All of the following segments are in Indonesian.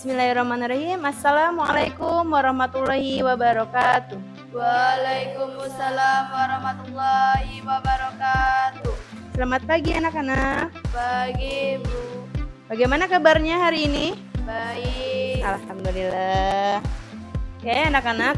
Bismillahirrahmanirrahim. Assalamualaikum warahmatullahi wabarakatuh. Waalaikumsalam warahmatullahi wabarakatuh. Selamat pagi anak-anak. Pagi Bu. Bagaimana kabarnya hari ini? Baik. Alhamdulillah. Oke anak-anak,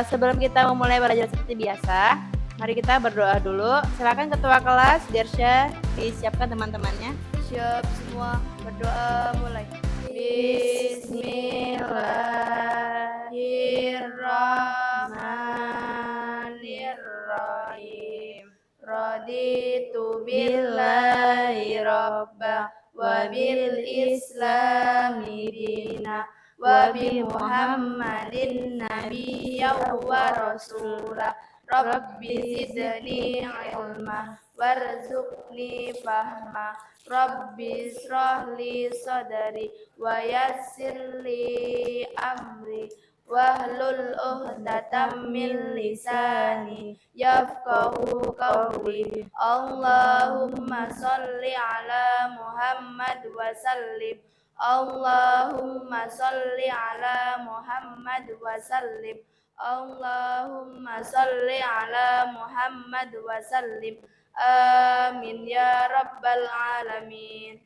sebelum kita memulai belajar seperti biasa, mari kita berdoa dulu. Silakan ketua kelas Dirsya disiapkan teman-temannya. Siap semua, berdoa mulai. Bismillahirrahmanirrahim. Raditu billahi rabba wa bil islami dina wa bi muhammadin nabiyya wa rasula. Rabbi zidni ilma warzuqni fahma. Rabbi israhli sadri wa yassirli amri wahlul 'uqdatam min lisani yafqahu qawli. Allahumma shalli ala Muhammad wa sallim. Allahumma shalli ala Muhammad wa sallim. Allahumma shalli ala Muhammad wa sallim. Amin ya rabbal alamin.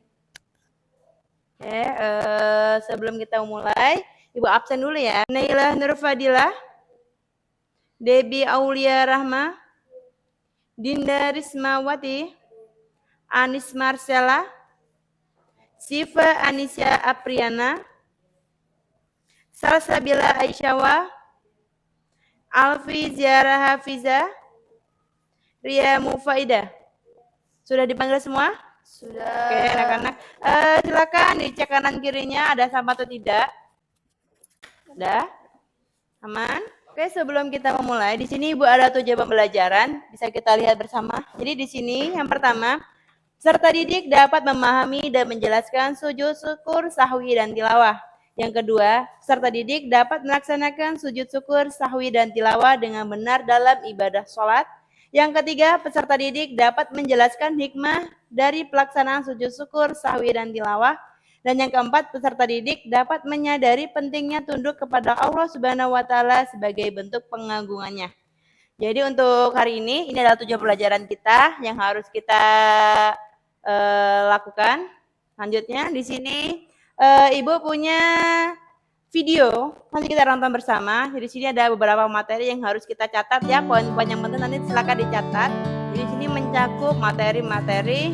Oke, sebelum kita mulai, Ibu absen dulu ya. Nailah Nurfadilah, Debi Aulia Rahma, Dinda Rismawati, Anis Marcella, Siva Anisya Apriana, Salsabila Aisyawa, Alfi Ziara Hafiza, Ria Mufaidah. Sudah dipanggil semua? Sudah. Oke anak-anak, silakan dicek kanan kirinya ada sama atau tidak. Sudah? Aman? Oke, sebelum kita memulai, di sini Ibu ada 7 pembelajaran, bisa kita lihat bersama. Jadi di sini yang pertama, peserta didik dapat memahami dan menjelaskan sujud syukur, sahwi, dan tilawah. Yang kedua, peserta didik dapat melaksanakan sujud syukur, sahwi, dan tilawah dengan benar dalam ibadah sholat. Yang ketiga, peserta didik dapat menjelaskan hikmah dari pelaksanaan sujud syukur, sahwi, dan tilawah. Dan yang keempat, peserta didik dapat menyadari pentingnya tunduk kepada Allah Subhanahu wa Ta'ala sebagai bentuk pengagungannya. Jadi untuk hari ini adalah 7 pelajaran kita yang harus kita lakukan. Selanjutnya di sini Ibu punya video, nanti kita nonton bersama. Jadi di sini ada beberapa materi yang harus kita catat ya, poin-poin yang penting nanti silakan dicatat. Jadi di sini mencakup materi-materi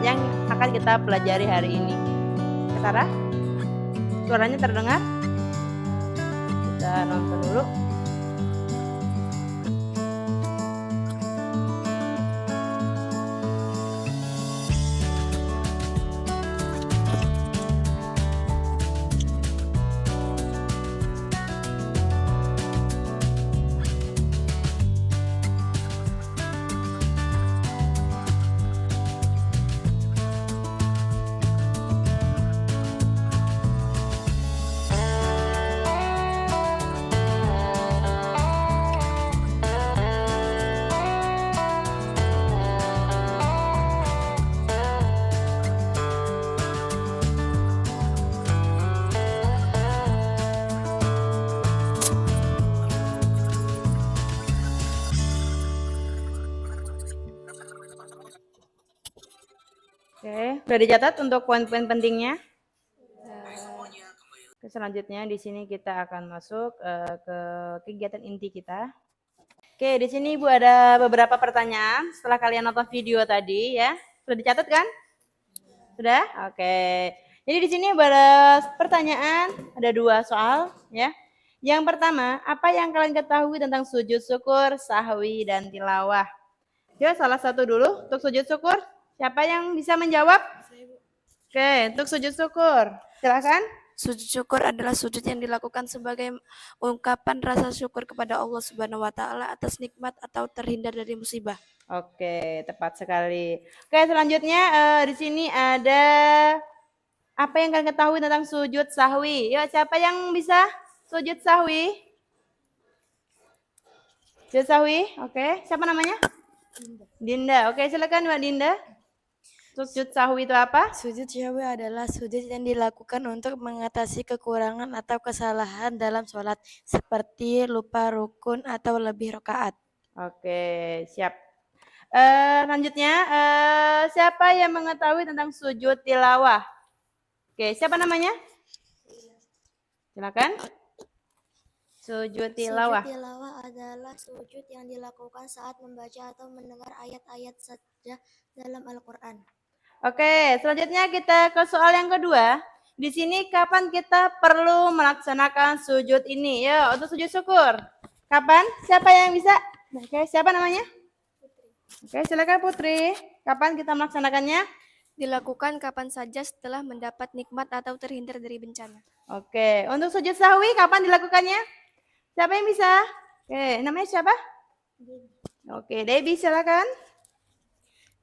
yang akan kita pelajari hari ini. Sarah, suaranya terdengar? Kita nonton dulu. Oke, sudah dicatat untuk poin-poin pentingnya. Oke, selanjutnya di sini kita akan masuk ke kegiatan inti kita. Oke, di sini Ibu ada beberapa pertanyaan setelah kalian nonton video tadi ya. Sudah dicatat kan? Sudah? Oke. Jadi di sini ada pertanyaan, ada 2 soal ya. Yang pertama, apa yang kalian ketahui tentang sujud syukur, sahwi, dan tilawah? Coba salah satu dulu untuk sujud syukur. Siapa yang bisa menjawab? Oke, untuk sujud syukur, silakan. Sujud syukur adalah sujud yang dilakukan sebagai ungkapan rasa syukur kepada Allah Subhanahu wa Ta'ala atas nikmat atau terhindar dari musibah. Oke, tepat sekali. Oke, selanjutnya di sini ada apa yang kalian ketahui tentang sujud sahwi? Yuk, siapa yang bisa sujud sahwi? Sujud sahwi, oke. Siapa namanya? Dinda. Oke, silakan Mbak Dinda. Sujud sahwi itu apa? Sujud sahwi adalah sujud yang dilakukan untuk mengatasi kekurangan atau kesalahan dalam sholat, seperti lupa rukun atau lebih rakaat. Oke, siap. Selanjutnya, siapa yang mengetahui tentang sujud tilawah? Oke, siapa namanya? Silakan. Sujud tilawah. Sujud tilawah adalah sujud yang dilakukan saat membaca atau mendengar ayat-ayat saja dalam Al-Quran. Oke, selanjutnya kita ke soal yang kedua. Di sini kapan kita perlu melaksanakan sujud ini? Ya, untuk sujud syukur. Kapan? Siapa yang bisa? Oke, siapa namanya? Oke, silakan Putri. Kapan kita melaksanakannya? Dilakukan kapan saja setelah mendapat nikmat atau terhindar dari bencana. Oke, untuk sujud sahwi kapan dilakukannya? Siapa yang bisa? Oke, namanya siapa? Oke, Debbie silakan.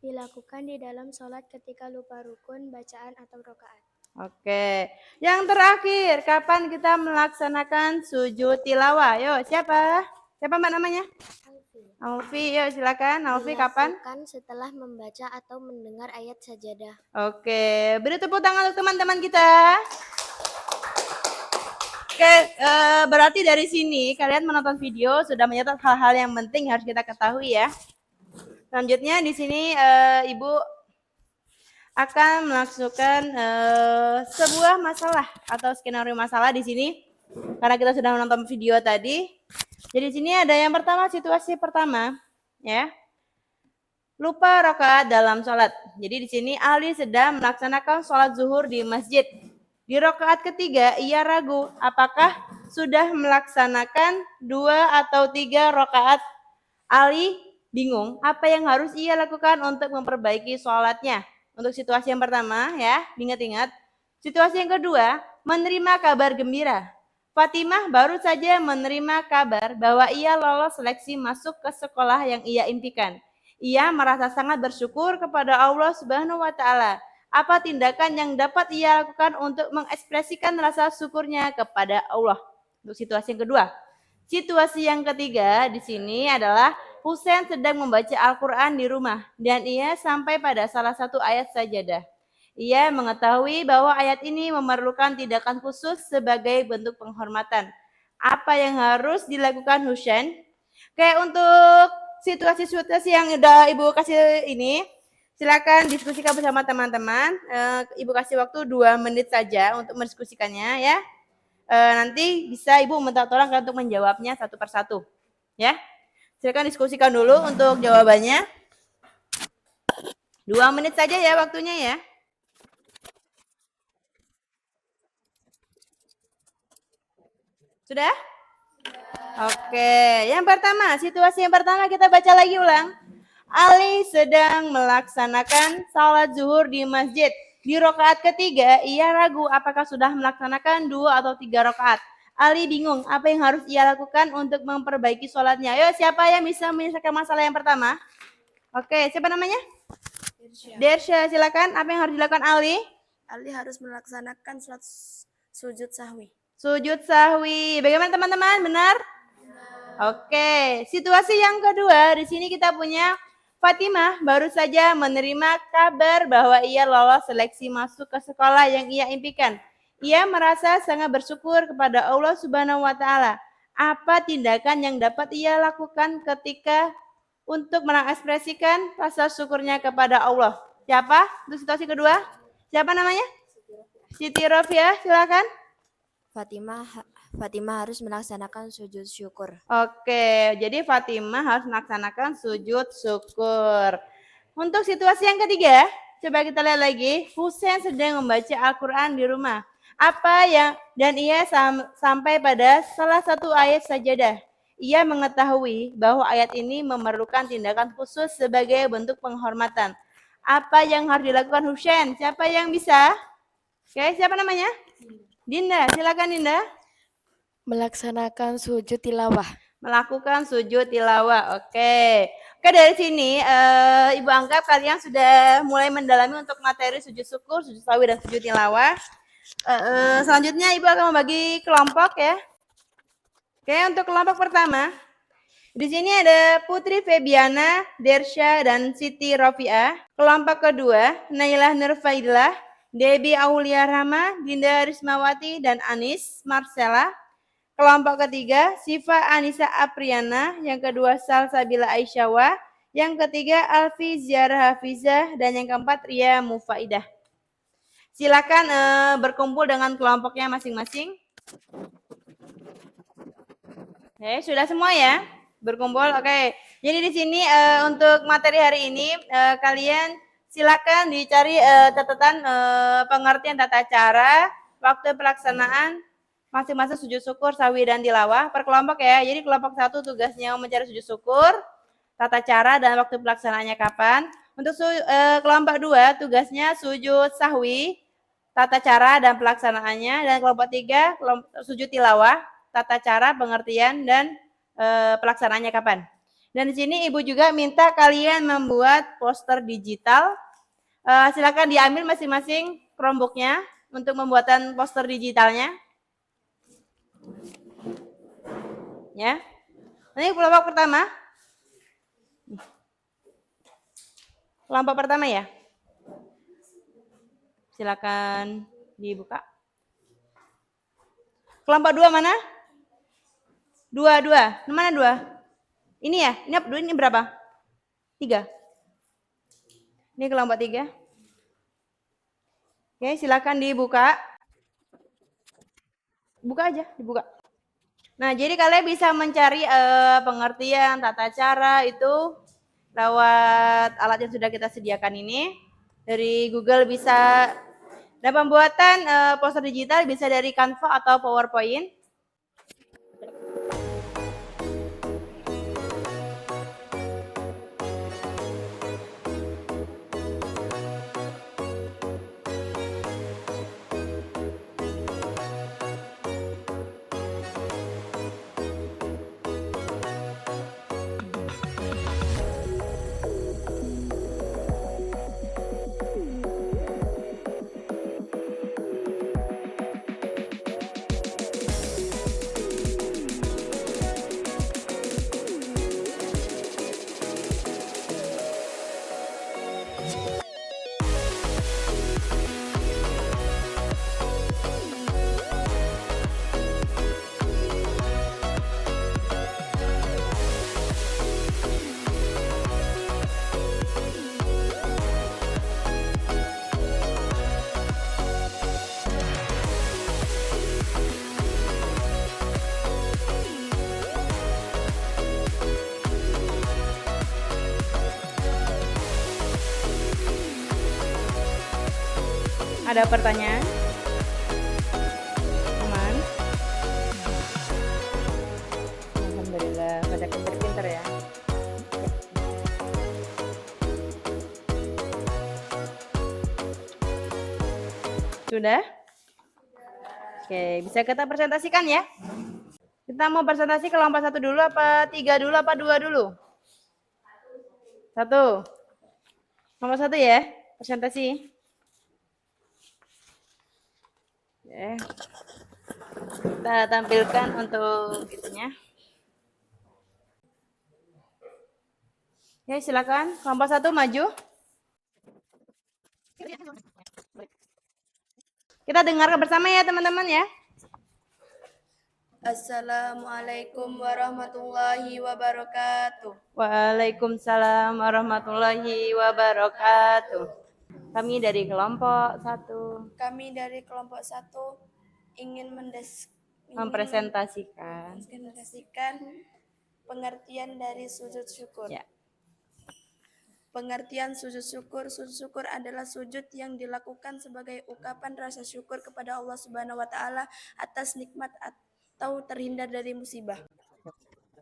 Dilakukan di dalam sholat ketika lupa rukun, bacaan, atau rakaat. Oke, yang terakhir, kapan kita melaksanakan sujud tilawah? Yo, siapa? Siapa mbak namanya? Alfi, yuk silakan. Alfi, kapan? Dilakukan setelah membaca atau mendengar ayat sajadah. Oke, beri tepuk tangan untuk teman-teman kita. Oke, berarti dari sini kalian menonton video sudah mencatat hal-hal yang penting harus kita ketahui ya. Selanjutnya di sini Ibu akan melakukan sebuah masalah atau skenario masalah di sini karena kita sudah menonton video tadi. Jadi di sini ada yang pertama, situasi pertama ya. Lupa rakaat dalam sholat. Jadi di sini Ali sedang melaksanakan sholat zuhur di masjid. Di rakaat ketiga ia ragu apakah sudah melaksanakan 2 atau 3 rakaat. Ali bingung apa yang harus ia lakukan untuk memperbaiki sholatnya. Untuk situasi yang pertama ya, ingat-ingat. Situasi yang kedua, menerima kabar gembira. Fatimah baru saja menerima kabar bahwa ia lolos seleksi masuk ke sekolah yang ia impikan. Ia merasa sangat bersyukur kepada Allah Subhanahu wa taala. Apa tindakan yang dapat ia lakukan untuk mengekspresikan rasa syukurnya kepada Allah? Untuk situasi yang kedua. Situasi yang ketiga di sini adalah Husain sedang membaca Al-Quran di rumah dan ia sampai pada salah satu ayat sajadah. Ia mengetahui bahwa ayat ini memerlukan tindakan khusus sebagai bentuk penghormatan. Apa yang harus dilakukan Husain? Kayak untuk situasi-situasi yang udah Ibu kasih ini, silakan diskusikan bersama teman-teman. Ibu kasih waktu 2 menit saja untuk mendiskusikannya ya. Nanti bisa Ibu minta tolong untuk menjawabnya satu persatu. Ya. Silakan diskusikan dulu untuk jawabannya. 2 menit saja ya waktunya ya. Sudah? Oke, yang pertama, situasi yang pertama kita baca lagi ulang. Ali sedang melaksanakan salat zuhur di masjid. Di rakaat ketiga, ia ragu apakah sudah melaksanakan 2 atau 3 rakaat. Ali bingung apa yang harus ia lakukan untuk memperbaiki sholatnya. Ayo, siapa yang bisa menyelesaikan masalah yang pertama? Oke, siapa namanya? Dersha, silakan. Apa yang harus dilakukan Ali? Ali harus melaksanakan sholat sujud sahwi. Sujud sahwi. Bagaimana teman-teman? Benar? Oke, situasi yang kedua, di sini kita punya Fatimah baru saja menerima kabar bahwa ia lolos seleksi masuk ke sekolah yang ia impikan. Ia merasa sangat bersyukur kepada Allah Subhanahu wa taala. Apa tindakan yang dapat ia lakukan ketika untuk mengekspresikan rasa syukurnya kepada Allah? Siapa? Untuk situasi kedua? Siapa namanya? Siti Rofia, silakan. Fatimah harus melaksanakan sujud syukur. Oke, jadi Fatimah harus melaksanakan sujud syukur. Untuk situasi yang ketiga, coba kita lihat lagi. Husain sedang membaca Al-Quran di rumah. Dan ia sampai pada salah satu ayat sajadah. Ia mengetahui bahwa ayat ini memerlukan tindakan khusus sebagai bentuk penghormatan. Apa yang harus dilakukan Husain? Siapa yang bisa? Oke, siapa namanya? Dinda, silakan Dinda. Melaksanakan sujud tilawah. Melakukan sujud tilawah. Oke, dari sini Ibu anggap kalian sudah mulai mendalami untuk materi sujud syukur, sujud sahwi, dan sujud tilawah. Selanjutnya Ibu akan membagi kelompok ya. Oke, untuk kelompok pertama, Di sini ada Putri Febiana, Dersha, dan Siti Rofiah. Kelompok kedua, Nailah Nurfailah, Debbie Aulia Rama, Dinda Rismawati, dan Anis Marcella. Kelompok ketiga, Siva Anissa Apriana. Yang kedua, Salsabila Aisyawa. Yang ketiga, Alfi Ziarah Hafizah. Dan yang keempat, Ria Mufaidah. Silakan berkumpul dengan kelompoknya masing-masing. Sudah semua ya? Berkumpul, oke. Jadi di sini untuk materi hari ini kalian silakan dicari catatan pengertian tata cara, waktu pelaksanaan masing-masing sujud syukur, sawi dan tilawah per kelompok ya. Jadi kelompok 1 tugasnya mencari sujud syukur, tata cara dan waktu pelaksanaannya kapan. Untuk kelompok 2 tugasnya sujud sahwi, tata cara dan pelaksanaannya, dan kelompok 3 sujud tilawah, tata cara, pengertian dan pelaksanaannya kapan. Dan di sini Ibu juga minta kalian membuat poster digital. Silakan diambil masing-masing Chromebook-nya untuk pembuatan poster digitalnya. Ya. Ini kelompok pertama. Kelompok pertama ya. Silakan dibuka. Kelompok 2 mana? 2. Mana 2? Ini ya? Ini berapa? 3. Ini kelompok 3. Oke, silakan dibuka. Buka aja, dibuka. Nah, jadi kalian bisa mencari pengertian, tata cara itu lewat alat yang sudah kita sediakan ini. Dari Google bisa, dan pembuatan poster digital bisa dari Canva atau PowerPoint. Ada pertanyaan? Aman? Alhamdulillah, pada pinter-pinter ya. Sudah? Oke, bisa kita presentasikan ya? Kita mau presentasi kelompok 1 dulu, apa 3 dulu, apa 2 dulu? 1. Nomor 1 ya, presentasi. Kita tampilkan untuk itunya. Ya, silakan. Kelompok 1 maju. Kita dengarkan bersama ya, teman-teman ya. Assalamualaikum warahmatullahi wabarakatuh. Waalaikumsalam warahmatullahi wabarakatuh. Kami dari kelompok 1. Kami dari kelompok 1 ingin mempresentasikan pengertian dari sujud syukur. Ya. Pengertian sujud syukur. Sujud syukur adalah sujud yang dilakukan sebagai ungkapan rasa syukur kepada Allah Subhanahu wa taala atas nikmat atau terhindar dari musibah.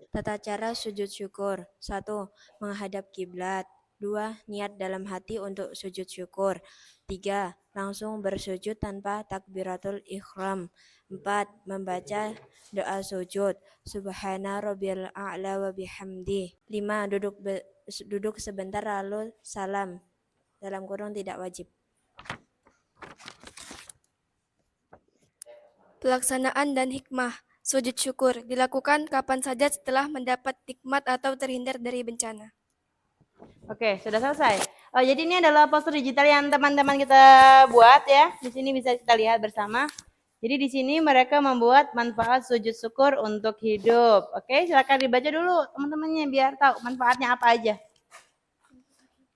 Tata cara sujud syukur. 1. Menghadap kiblat. 2. Niat dalam hati untuk sujud syukur. 3. Langsung bersujud tanpa takbiratul ihram. 4. Membaca doa sujud. Subhana rabbiyal a'la wa bihamdi. 5. Duduk sebentar lalu salam. Dalam kurung tidak wajib. Pelaksanaan dan hikmah. Sujud syukur dilakukan kapan saja setelah mendapat nikmat atau terhindar dari bencana. Oke, sudah selesai. Oh, jadi ini adalah poster digital yang teman-teman kita buat ya. Di sini bisa kita lihat bersama. Jadi di sini mereka membuat manfaat sujud syukur untuk hidup. Oke, silakan dibaca dulu teman-temannya biar tahu manfaatnya apa aja.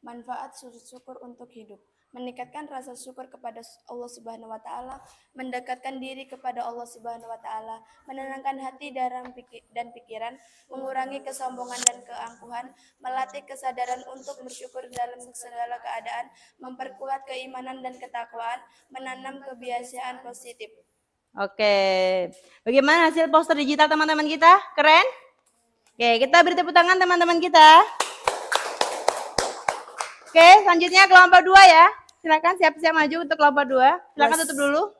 Manfaat sujud syukur untuk hidup. Meningkatkan rasa syukur kepada Allah Subhanahu wa taala, mendekatkan diri kepada Allah Subhanahu wa taala, menenangkan hati dan pikiran, mengurangi kesombongan dan keangkuhan, melatih kesadaran untuk bersyukur dalam segala keadaan, memperkuat keimanan dan ketakwaan, menanam kebiasaan positif. Oke. Bagaimana hasil poster digital teman-teman kita? Keren? Oke, kita beri tepuk tangan teman-teman kita. Oke, selanjutnya kelompok 2 ya. Silakan siap-siap maju untuk kelompok 2. Silakan tutup dulu.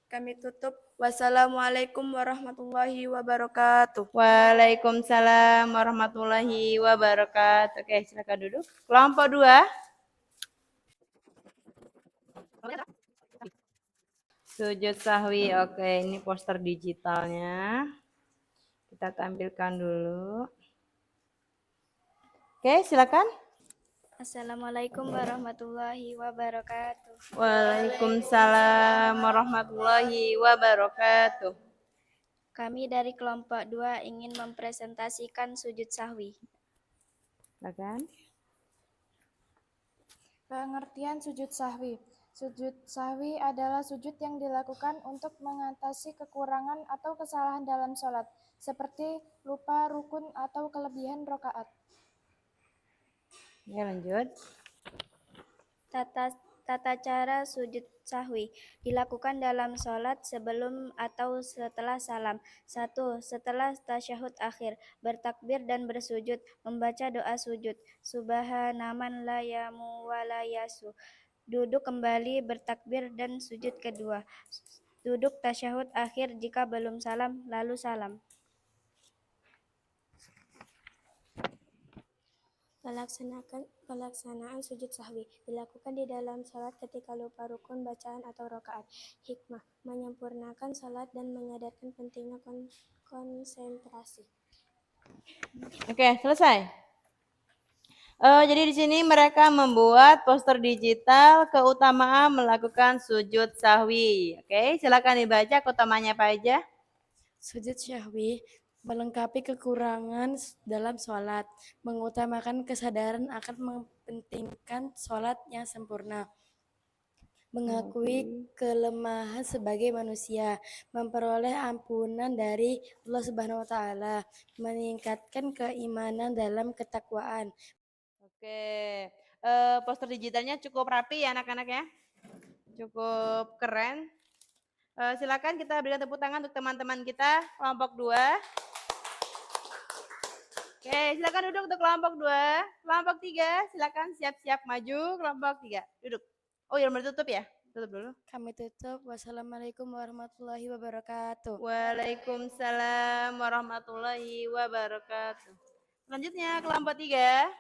Kami tutup. Wassalamualaikum warahmatullahi wabarakatuh. Waalaikumsalam warahmatullahi wabarakatuh. Oke, silakan duduk. Kelompok 2. Sujud sahwi. Oke, ini poster digitalnya. Kita tampilkan dulu. Oke, silakan. Assalamualaikum warahmatullahi wabarakatuh. Waalaikumsalam warahmatullahi wabarakatuh. Kami dari kelompok 2 ingin mempresentasikan sujud sahwi. Silakan. Pengertian sujud sahwi. Sujud sahwi adalah sujud yang dilakukan untuk mengatasi kekurangan atau kesalahan dalam sholat, seperti lupa rukun atau kelebihan rokaat. Ya, lanjut. Tata cara sujud sahwi dilakukan dalam sholat sebelum atau setelah salam. 1. Setelah tasyahud akhir, bertakbir dan bersujud, membaca doa sujud. Subhanaman la yamu wa la yasu. Duduk kembali, bertakbir dan sujud kedua. Duduk tasyahud akhir jika belum salam, lalu salam. Pelaksanaan sujud sahwi dilakukan di dalam salat ketika lupa rukun bacaan atau rakaat. Hikmah, menyempurnakan salat dan menyadarkan pentingnya konsentrasi. Oke, selesai. Jadi di sini mereka membuat poster digital keutamaan melakukan sujud sahwi. Oke, silakan dibaca keutamanya apa aja. Sujud syahwi melengkapi kekurangan dalam sholat, mengutamakan kesadaran akan mementingkan sholat yang sempurna, mengakui kelemahan sebagai manusia, memperoleh ampunan dari Allah Subhanahu wa taala, meningkatkan keimanan dalam ketakwaan. Oke, poster digitalnya cukup rapi ya anak-anak ya. Cukup keren. Silakan kita berikan tepuk tangan untuk teman-teman kita kelompok 2. Oke, silakan duduk untuk kelompok 2. Kelompok 3, silakan siap-siap maju. Kelompok 3, duduk. Oh, ya belum tutup ya? Tutup dulu. Kami tutup. Wassalamualaikum warahmatullahi wabarakatuh. Waalaikumsalam warahmatullahi wabarakatuh. Selanjutnya kelompok 3.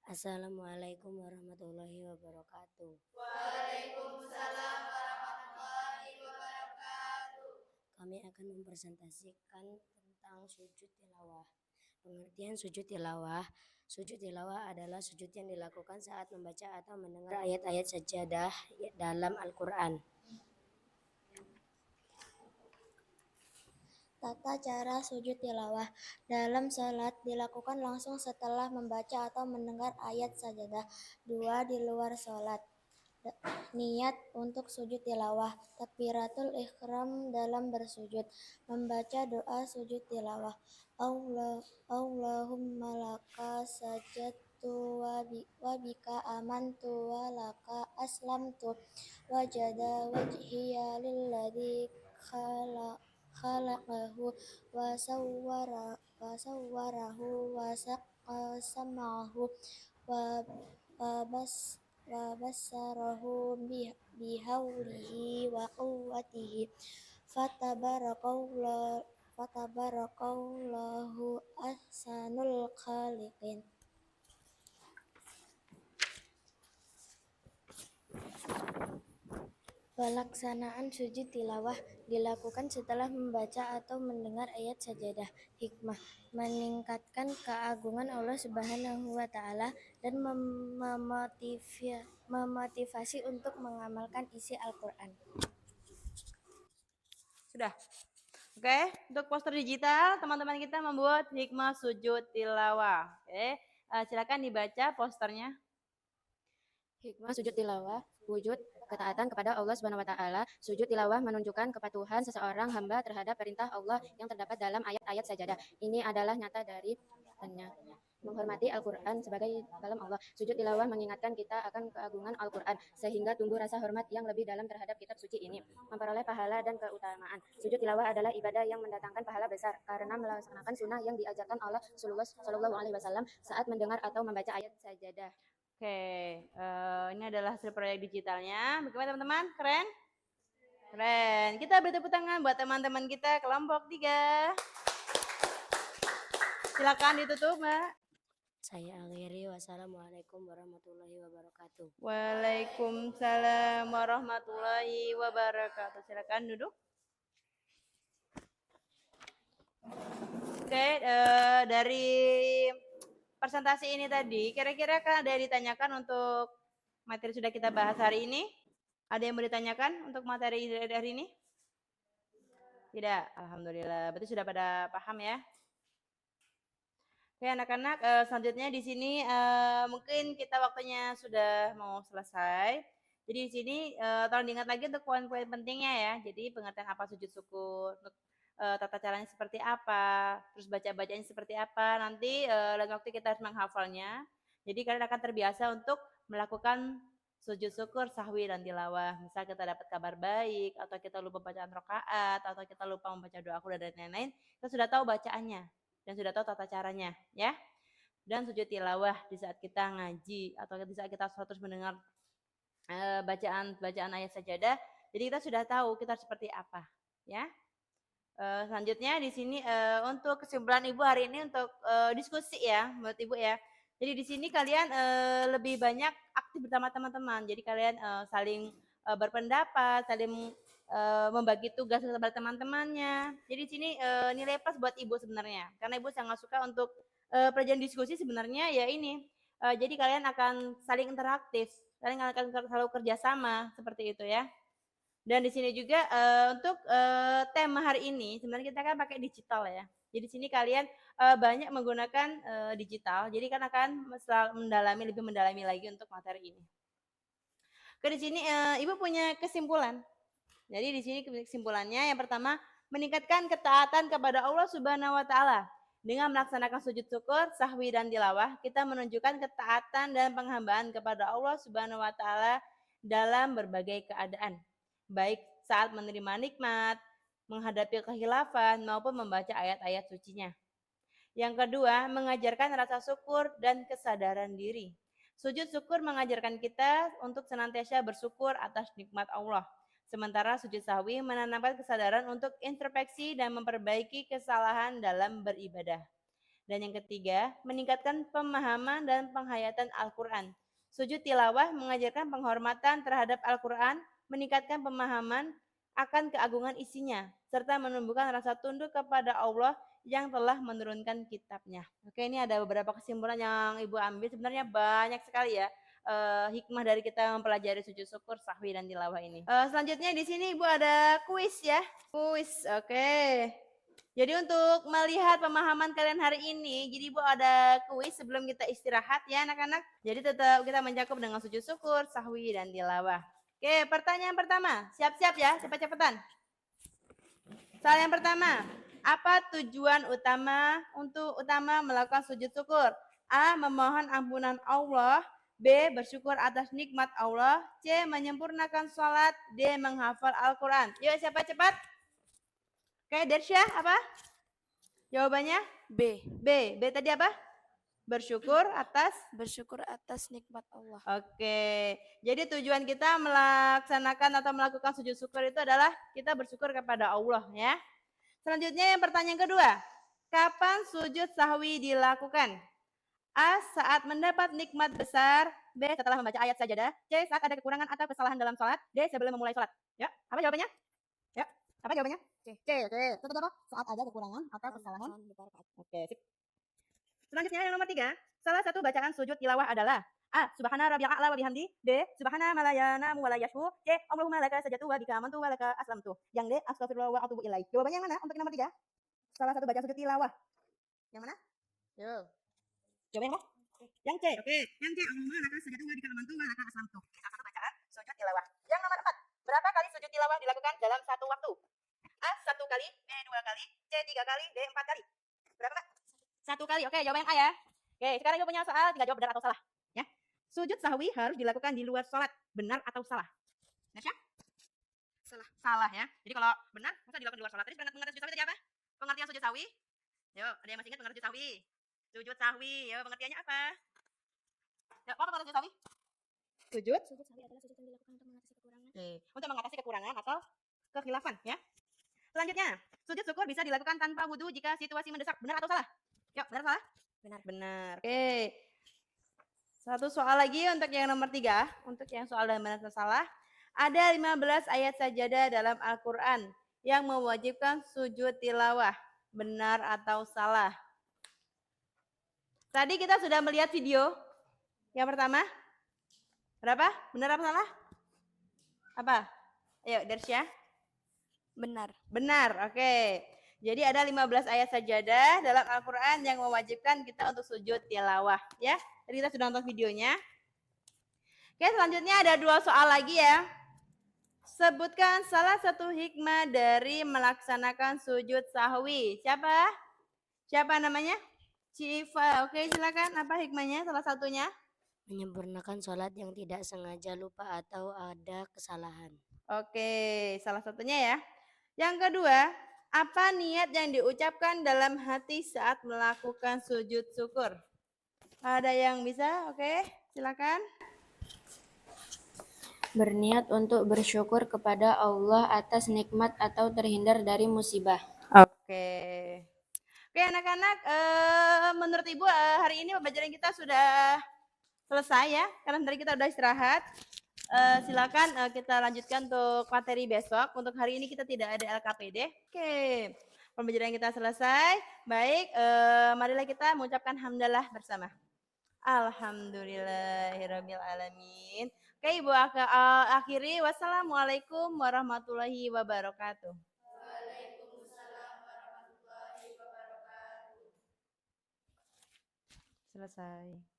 Assalamualaikum warahmatullahi wabarakatuh. Waalaikumsalam warahmatullahi wabarakatuh. Kami akan mempresentasikan tentang sujud tilawah. Pengertian sujud tilawah. Sujud tilawah adalah sujud yang dilakukan saat membaca atau mendengar ayat-ayat sajadah dalam Al-Quran. Tata cara sujud tilawah dalam salat dilakukan langsung setelah membaca atau mendengar ayat sajadah. 2. Di luar salat. Niat untuk sujud tilawah. Takbiratul ihram dalam bersujud. Membaca doa sujud tilawah. Allahumma laka sajadtu wa bika amantu wa laka aslamtu wajada wajhiya lilladzi khalaqahu wa sawwarahu wa sam'ahu wa bassarahu bihaulihi wa quwwatihi fatabarakallahu ahsanul khaliqin. Pelaksanaan sujud tilawah dilakukan setelah membaca atau mendengar ayat sajadah. Hikmah: meningkatkan keagungan Allah Subhanahu wa Ta'ala dan memotivasi untuk mengamalkan isi Al-Quran. Sudah. Oke, untuk poster digital teman-teman kita membuat hikmah sujud tilawah. Oke, silakan dibaca posternya. Hikmah sujud tilawah, wujud ketaatan kepada Allah Subhanahu wa Ta'ala. Sujud tilawah menunjukkan kepatuhan seseorang hamba terhadap perintah Allah yang terdapat dalam ayat-ayat sajadah. Ini adalah nyata dari menghormati Al-Quran sebagai kalam Allah. Sujud tilawah mengingatkan kita akan keagungan Al-Quran, sehingga tumbuh rasa hormat yang lebih dalam terhadap kitab suci ini, memperoleh pahala dan keutamaan. Sujud tilawah adalah ibadah yang mendatangkan pahala besar karena melaksanakan sunnah yang diajarkan Allah Shallallahu Alaihi Wasallam saat mendengar atau membaca ayat sajadah. Oke, ini adalah hasil proyek digitalnya. Bagaimana teman-teman? Keren? Keren. Kita beri tepuk tangan buat teman-teman kita kelompok 3. Silakan ditutup, Mbak. Saya akhiri. Wassalamualaikum warahmatullahi wabarakatuh. Waalaikumsalam warahmatullahi wabarakatuh. Silakan duduk. Oke, dari presentasi ini tadi, kira-kira kan ada yang ditanyakan untuk materi sudah kita bahas hari ini? Ada yang mau ditanyakan untuk materi hari ini? Tidak, alhamdulillah. Berarti sudah pada paham ya? Oke, anak-anak, selanjutnya di sini mungkin kita waktunya sudah mau selesai. Jadi di sini tolong diingat lagi untuk poin-poin pentingnya ya. Jadi pengertian apa sujud syukur, untuk tata caranya seperti apa, terus baca-bacanya seperti apa. Nanti lain waktu kita harus menghafalnya. Jadi kalian akan terbiasa untuk melakukan sujud syukur, sahwi, dan tilawah. Misal kita dapat kabar baik, atau kita lupa bacaan rakaat, atau kita lupa membaca doa akhir dan lain-lain, kita sudah tahu bacaannya dan sudah tahu tata caranya, ya. Dan sujud tilawah di saat kita ngaji atau di saat kita terus mendengar bacaan ayat sajadah, jadi kita sudah tahu kita seperti apa, ya. Selanjutnya di sini untuk kesimpulan Ibu hari ini untuk diskusi ya buat Ibu ya. Jadi di sini kalian lebih banyak aktif bersama teman-teman. Jadi kalian saling berpendapat, saling membagi tugas kepada teman-temannya. Jadi di sini nilai plus buat Ibu sebenarnya. Karena Ibu sangat suka untuk pelajaran diskusi sebenarnya ya ini. Jadi kalian akan saling interaktif, kalian akan selalu kerjasama seperti itu ya. Dan di sini juga untuk tema hari ini sebenarnya kita kan pakai digital ya. Jadi di sini kalian banyak menggunakan digital. Jadi kan akan lebih mendalami lagi untuk materi ini. Oke, di sini Ibu punya kesimpulan. Jadi di sini kesimpulannya yang pertama, meningkatkan ketaatan kepada Allah Subhanahu wa Ta'ala. Dengan melaksanakan sujud syukur, sahwi, dan tilawah, kita menunjukkan ketaatan dan penghambaan kepada Allah Subhanahu wa Ta'ala dalam berbagai keadaan, baik saat menerima nikmat, menghadapi kehilafan, maupun membaca ayat-ayat sucinya. Yang kedua, mengajarkan rasa syukur dan kesadaran diri. Sujud syukur mengajarkan kita untuk senantiasa bersyukur atas nikmat Allah. Sementara sujud sahwi menanamkan kesadaran untuk introspeksi dan memperbaiki kesalahan dalam beribadah. Dan yang ketiga, meningkatkan pemahaman dan penghayatan Al-Quran. Sujud tilawah mengajarkan penghormatan terhadap Al-Quran, meningkatkan pemahaman akan keagungan isinya, serta menumbuhkan rasa tunduk kepada Allah yang telah menurunkan kitabnya. Oke, ini ada beberapa kesimpulan yang Ibu ambil. Sebenarnya banyak sekali ya hikmah dari kita mempelajari sujud syukur, sahwi, dan tilawah ini. Selanjutnya di sini Ibu ada kuis ya. Kuis, oke. Jadi untuk melihat pemahaman kalian hari ini, jadi Ibu ada kuis sebelum kita istirahat ya anak-anak. Jadi tetap kita mencakup dengan sujud syukur, sahwi, dan tilawah. Oke, pertanyaan pertama. Siap-siap ya, cepet-cepetan. Soal yang pertama, apa tujuan utama melakukan sujud syukur? A. Memohon ampunan Allah. B. Bersyukur atas nikmat Allah. C. Menyempurnakan sholat. D. Menghafal Al-Quran. Yuk siapa cepat? Oke, Dersya apa? Jawabannya? B. B. B tadi apa? Bersyukur atas nikmat Allah. Oke, jadi tujuan kita melaksanakan atau melakukan sujud syukur itu adalah kita bersyukur kepada Allah ya. Selanjutnya yang pertanyaan kedua. Kapan sujud sahwi dilakukan? A. Saat mendapat nikmat besar. B. Setelah membaca ayat sajadah. C. Saat ada kekurangan atau kesalahan dalam sholat. D. Sebelum memulai sholat. Ya, apa jawabannya? Ya, apa jawabannya? C. Oke. Setelah apa? Saat ada kekurangan atau kesalahan. Oke, sip. Selanjutnya yang nomor 3. Salah satu bacaan sujud tilawah adalah A. Subhana rabbiyal a'la wa bihamdi. D. Subhana ma la yanamu wa la yashfu. C. Allahumma laka sajadtu wa bika amantu wa laka aslamtu. Yang D. Astaghfirullah wa atubu ilaih. Jawabannya yang mana untuk yang nomor 3? Salah satu bacaan sujud tilawah. Yang mana? Yo. Jawabannya apa? Yang C. Oke. Yang C. Allahumma laka sajadtu wa bika amantu wa laka aslamtu. Salah satu bacaan sujud tilawah. Yang nomor 4. Berapa kali sujud tilawah dilakukan dalam satu waktu? A. 1 kali. B. 2 kali. C. 3 kali. D. 4 kali. Berapa, Pak? 1 kali. Oke, jawaban yang A ya. Oke, sekarang Ibu punya soal, tinggal jawab benar atau salah. Ya. Sujud sahwi harus dilakukan di luar sholat. Benar atau salah? Nasya? Salah. Salah ya. Jadi kalau benar, masa dilakukan di luar sholat. Tadi pengertian sujud sahwi tadi apa? Pengertian sujud sahwi? Yo, ada yang masih ingat pengertian sujud sahwi? Sujud sahwi, ya pengertiannya apa? Ya, apa pengertian sujud sahwi? Sujud? Sujud sahwi adalah sujud yang dilakukan untuk mengatasi kekurangan. Oke. Untuk mengatasi kekurangan atau kekhilafan ya. Selanjutnya, sujud syukur bisa dilakukan tanpa wudhu jika situasi mendesak. Benar atau salah? Yuk, benar salah? Benar. Benar. Oke. Satu soal lagi untuk yang nomor 3. Untuk yang soal dan benar atau salah. Ada 15 ayat sajadah dalam Al-Quran yang mewajibkan sujud tilawah. Benar atau salah? Tadi kita sudah melihat video. Yang pertama. Berapa? Benar apa salah? Apa? Ayo, Dersya. Benar. Benar, oke. Jadi ada 15 ayat sajadah dalam Al-Quran yang mewajibkan kita untuk sujud tilawah. Ya, tadi kita sudah nonton videonya. Oke, selanjutnya ada 2 soal lagi ya. Sebutkan salah satu hikmah dari melaksanakan sujud sahwi. Siapa? Siapa namanya? Civa. Oke, silakan. Apa hikmahnya salah satunya? Menyempurnakan sholat yang tidak sengaja lupa atau ada kesalahan. Oke, salah satunya ya. Yang kedua, apa niat yang diucapkan dalam hati saat melakukan sujud syukur? Ada yang bisa? Oke, silakan. Berniat untuk bersyukur kepada Allah atas nikmat atau terhindar dari musibah. Oke. Oke, anak-anak, menurut Ibu hari ini pembelajaran kita sudah selesai ya, karena tadi kita udah istirahat. Silakan kita lanjutkan untuk materi besok. Untuk hari ini kita tidak ada LKPD. Oke, pembelajaran kita selesai. Baik, marilah kita mengucapkan hamdalah bersama. Alhamdulillahirabbil alamin. Oke, Ibu akhiri. Wassalamualaikum warahmatullahi wabarakatuh. Waalaikumsalam warahmatullahi wabarakatuh. Selesai.